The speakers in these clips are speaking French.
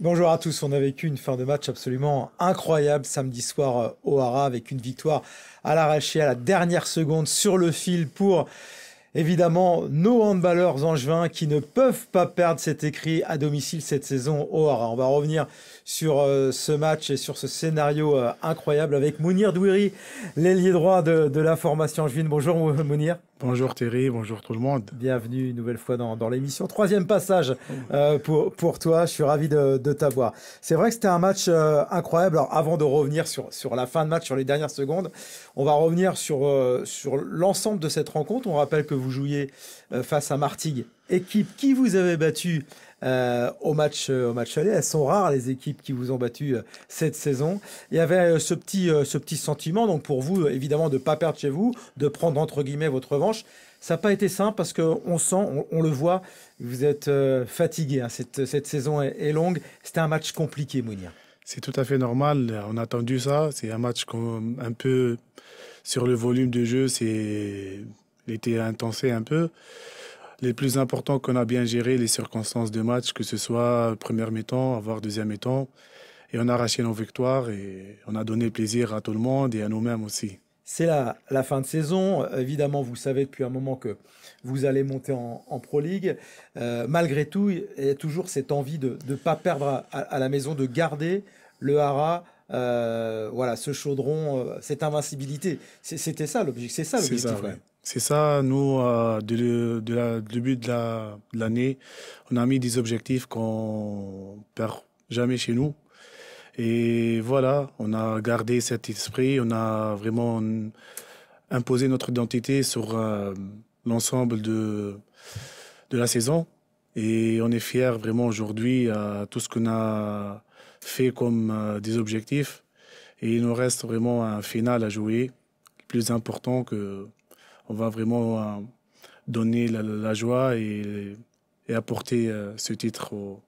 Bonjour à tous, on a vécu une fin de match absolument incroyable samedi soir au Hara avec une victoire à l'arraché à la dernière seconde sur le fil pour évidemment nos handballeurs angevins qui ne peuvent pas perdre cet écrit à domicile cette saison au Hara. On va revenir sur ce match et sur ce scénario incroyable avec Mounir Douiri, l'ailier droit de la formation angevine. Bonjour Mounir. Bonjour Thierry, bonjour tout le monde. Bienvenue une nouvelle fois dans l'émission. Troisième passage pour toi, je suis ravi de t'avoir. C'est vrai que c'était un match incroyable. Alors avant de revenir sur la fin de match, sur les dernières secondes, on va revenir sur l'ensemble de cette rencontre. On rappelle que vous jouiez face à Martigues, équipe qui vous avait battu au match aller. Elles sont rares les équipes qui vous ont battu cette saison. Il y avait ce petit sentiment, donc pour vous évidemment de ne pas perdre chez vous, de prendre entre guillemets votre revanche. Ça n'a pas été simple parce qu'on sent, on le voit, vous êtes fatigué. Hein. Cette saison est longue. C'était un match compliqué, Mounir. C'est tout à fait normal, on a attendu ça. C'est un match un peu sur le volume de jeu, il était intensé un peu. Les plus importants qu'on a bien géré les circonstances de match, que ce soit première mi-temps, voire deuxième mi-temps. Et on a arraché nos victoires et on a donné plaisir à tout le monde et à nous-mêmes aussi. C'est la fin de saison. Évidemment, vous savez depuis un moment que vous allez monter en Pro League. Malgré tout, il y a toujours cette envie de ne pas perdre à la maison, de garder le Hara, voilà, ce chaudron, cette invincibilité. C'était ça l'objectif. C'est ça C'est l'objectif. ça, ouais. C'est ça, nous, début de l'année, on a mis des objectifs qu'on perd jamais chez nous. Et voilà, on a gardé cet esprit, on a vraiment imposé notre identité sur l'ensemble de la saison. Et on est fiers vraiment aujourd'hui à tout ce qu'on a fait comme des objectifs. Et il nous reste vraiment un final à jouer. Le plus important que on va vraiment donner la joie et apporter ce titre au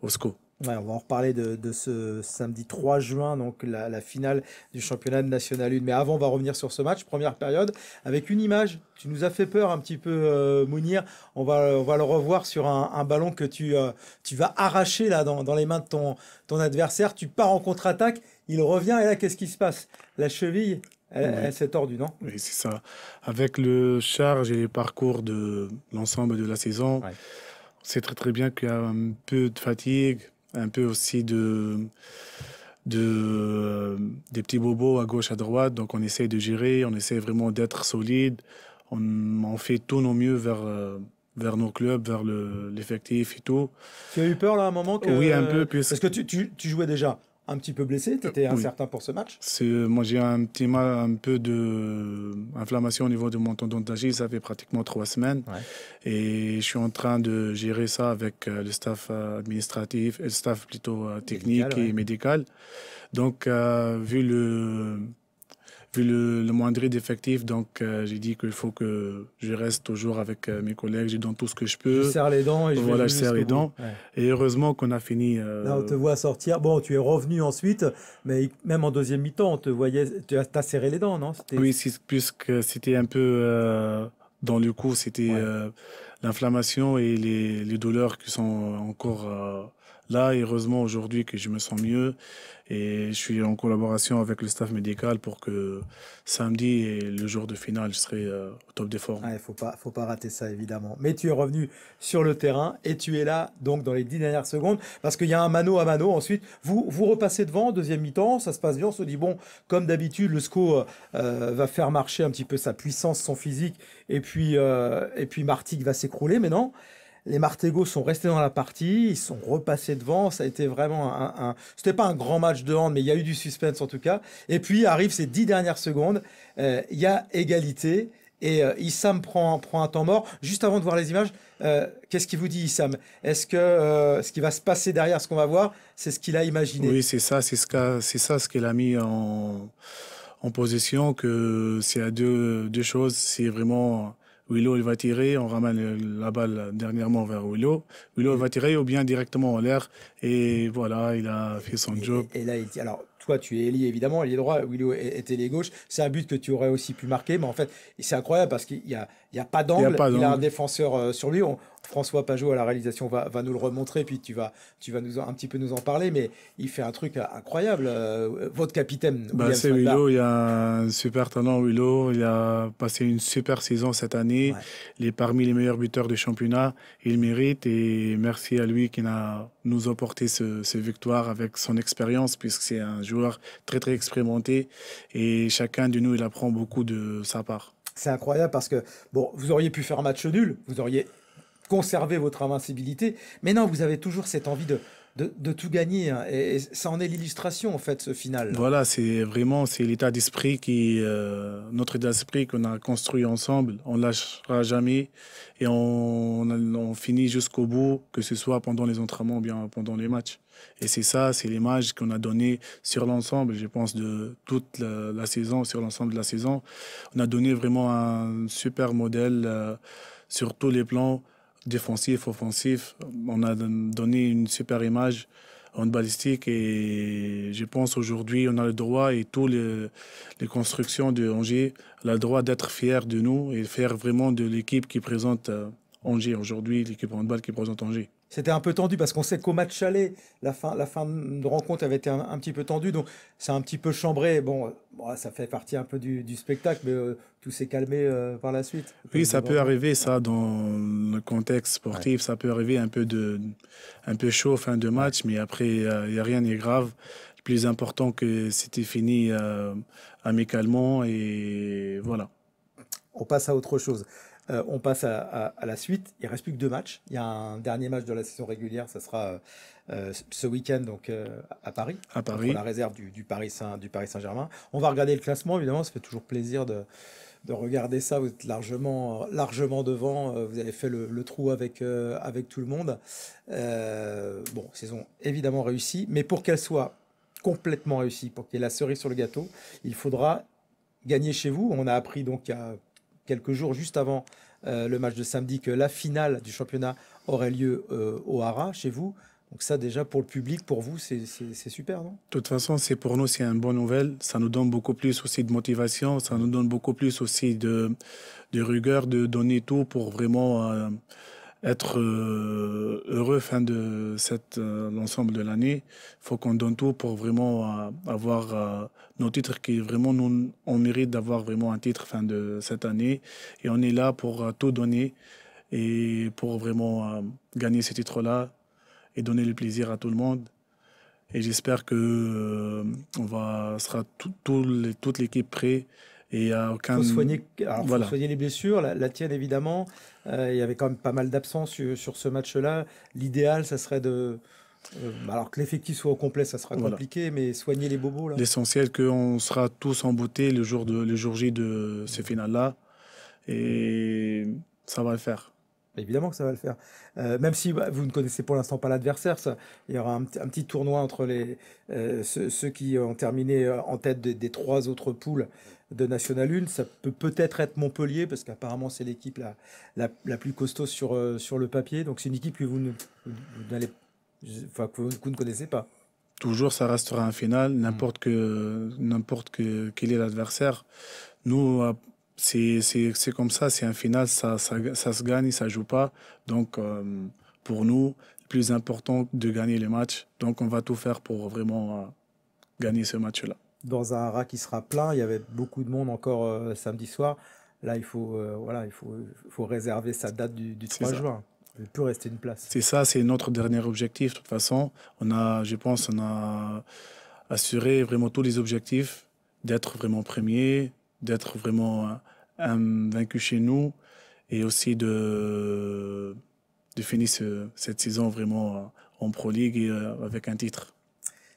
SCO. Ouais, on va en reparler de ce samedi 3 juin, donc la finale du championnat national 1. Mais avant, on va revenir sur ce match, première période, avec une image. Tu nous as fait peur un petit peu, Mounir. On va le revoir sur un ballon que tu vas arracher là, dans les mains de ton adversaire. Tu pars en contre-attaque, il revient et là, qu'est-ce qui se passe? La cheville, elle s'est tordue, non? Oui, c'est ça. Avec le charge et le parcours de l'ensemble de la saison, Ouais. on sait très très bien qu'il y a un peu de fatigue, un peu aussi des petits bobos à gauche, à droite. Donc on essaie de gérer, on essaie vraiment d'être solide. On fait tout nos mieux vers nos clubs, vers l'effectif et tout. Tu as eu peur là à un moment que... Oui, un peu. Parce que tu jouais déjà un petit peu blessé, tu étais Oui. incertain pour ce match. Moi, j'ai un petit mal, un peu d'inflammation au niveau de mon tendon d'Achille. Ça fait pratiquement 3 semaines. Ouais. Et je suis en train de gérer ça avec le staff administratif et le staff plutôt technique Médical, ouais. et médical. Donc, vu le moindre d'effectifs, donc j'ai dit qu'il faut que je reste toujours avec mes collègues, je donne tout ce que je Je peux. serre les dents et je vais Voilà, jouer je serre jusqu'au les bout. dents. Ouais. Et heureusement qu'on a fini. Là, on te voit sortir. Bon, tu es revenu ensuite, mais même en deuxième mi-temps, on te voyait. Tu as serré les dents, non? Oui, puisque c'était un peu dans le coup, c'était Ouais. l'inflammation et les douleurs qui sont encore là. Et heureusement aujourd'hui que je me sens mieux et je suis en collaboration avec le staff médical pour que samedi et le jour de finale, je serai au top des formes. Il faut pas rater ça, évidemment. Mais tu es revenu sur le terrain et tu es là, donc, dans les 10 dernières secondes, parce qu'il y a un mano à mano. Ensuite, vous repassez devant, deuxième mi-temps, ça se passe bien. On se dit, bon, comme d'habitude, le SCO va faire marcher un petit peu sa puissance, son physique, et puis Martigues va s'écrouler. Mais non, les Martégots sont restés dans la partie, ils sont repassés devant. Ça a été vraiment c'était pas un grand match de hand, mais il y a eu du suspense en tout cas. Et puis arrivent ces 10 dernières secondes, il y a égalité. Et Issam prend un temps mort. Juste avant de voir les images, qu'est-ce qu'il vous dit, Issam? Est-ce que ce qui va se passer derrière ce qu'on va voir, c'est ce qu'il a imaginé? Oui, c'est ça, c'est ça ce qu'il a mis en position, que c'est à deux choses. C'est vraiment Willow, il va tirer, on ramène la balle dernièrement vers Willow. Willow, il va tirer ou bien directement en l'air. Et voilà, il a fait son job. Et là, il dit, alors, toi, tu es ailier, évidemment, ailier droit, Willow est ailier gauche. C'est un but que tu aurais aussi pu marquer, mais en fait, c'est incroyable parce qu'il y a pas d'angle, il a un défenseur sur lui. François Pajot à la réalisation va nous le remontrer, puis tu vas un petit peu nous en parler, mais il fait un truc incroyable. Votre capitaine, William C'est Svalbard. Willow, il y a un super talent, Willow. Il a passé une super saison cette année. Ouais. Il est parmi les meilleurs buteurs du championnat. Il mérite et merci à lui qui nous a apporté ce victoire avec son expérience, puisque c'est un joueur très, très expérimenté. Et chacun de nous, il apprend beaucoup de sa part. C'est incroyable parce que, bon, vous auriez pu faire un match nul, vous auriez conservé votre invincibilité, mais non, vous avez toujours cette envie de tout gagner, hein, et ça en est l'illustration, en fait, ce final. Voilà, c'est l'état d'esprit notre état d'esprit qu'on a construit ensemble. On lâchera jamais et on finit jusqu'au bout, que ce soit pendant les entraînements ou bien pendant les matchs. Et c'est l'image qu'on a donnée sur l'ensemble, je pense, de toute la saison, sur l'ensemble de la saison. On a donné vraiment un super modèle sur tous les plans, défensif, offensif. On a donné une super image handballistique et je pense aujourd'hui on a le droit et tous les constructions de Angers ont le droit d'être fiers de nous et fiers vraiment de l'équipe qui présente Angers aujourd'hui, l'équipe handball qui présente Angers. C'était un peu tendu parce qu'on sait qu'au match aller, la fin de rencontre avait été un petit peu tendue, donc c'est un petit peu chambré. Bon, ça fait partie un peu du spectacle, mais tout s'est calmé par la suite. Oui, ça peut arriver, ça, dans le contexte sportif, ça peut arriver un peu chaud fin de match, mais après, il n'y a rien de grave. Le plus important que c'était fini amicalement et voilà. On passe à autre chose. On passe à la suite. Il ne reste plus que 2 matchs. Il y a un dernier match de la saison régulière. Ça sera ce week-end donc, à Paris. À Paris. Contre la réserve du Paris Saint-Germain. On va regarder le classement, évidemment. Ça fait toujours plaisir de regarder ça. Vous êtes largement devant. Vous avez fait le trou avec tout le monde. Bon, saison évidemment réussie. Mais pour qu'elle soit complètement réussie, pour qu'il y ait la cerise sur le gâteau, il faudra gagner chez vous. On a appris donc il y a quelques jours juste avant le match de samedi que la finale du championnat aurait lieu au Hara, chez vous. Donc ça déjà pour le public, pour vous, c'est super, non? De toute façon, pour nous, c'est une bonne nouvelle. Ça nous donne beaucoup plus aussi de motivation, ça nous donne beaucoup plus aussi de rigueur, de donner tout pour vraiment être heureux fin de l'ensemble de l'année. Il faut qu'on donne tout pour vraiment avoir nos titres qui vraiment nous, on mérite d'avoir vraiment un titre fin de cette année. Et on est là pour tout donner et pour vraiment gagner ces titres-là et donner le plaisir à tout le monde. Et j'espère que sera toute l'équipe prête. Et faut soigner les blessures, la tienne évidemment. Il y avait quand même pas mal d'absence sur ce match-là. L'idéal, ça serait alors que l'effectif soit au complet, ça sera compliqué, mais soigner les bobos. L'essentiel, qu'on sera tous en beauté le jour J de ce final-là. Et ça va le faire. Évidemment que ça va le faire. Même si vous ne connaissez pour l'instant pas l'adversaire, il y aura un petit tournoi entre ceux qui ont terminé en tête des 3 autres poules de National 1. Ça peut-être être Montpellier, parce qu'apparemment c'est l'équipe la plus costaud sur le papier. Donc c'est une équipe que vous ne connaissez pas. Toujours, ça restera un final, n'importe quel est l'adversaire. Nous, c'est comme ça, c'est un final, ça se gagne, ça joue pas. Donc, pour nous, le plus important de gagner les matchs. Donc, on va tout faire pour vraiment gagner ce match-là. Dans un Hara qui sera plein, il y avait beaucoup de monde encore samedi soir. Là, il faut réserver sa date du 3 juin. Il ne peut plus rester une place. C'est ça, c'est notre dernier objectif. De toute façon, je pense on a assuré vraiment tous les objectifs, d'être vraiment premier, d'être vraiment vaincu chez nous et aussi de finir cette saison vraiment en Pro League et avec un titre.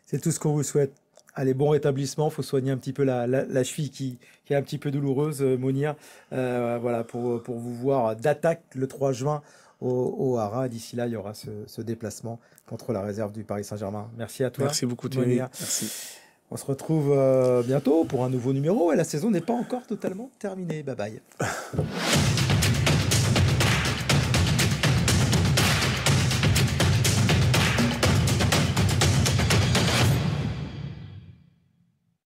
C'est tout ce qu'on vous souhaite. Allez, bon rétablissement. Il faut soigner un petit peu la cheville qui est un petit peu douloureuse, Mounir. Voilà, pour vous voir d'attaque le 3 juin au Hara. D'ici là, il y aura ce déplacement contre la réserve du Paris Saint-Germain. Merci à toi. Merci beaucoup, Thierry. Merci. On se retrouve bientôt pour un nouveau numéro et la saison n'est pas encore totalement terminée. Bye bye.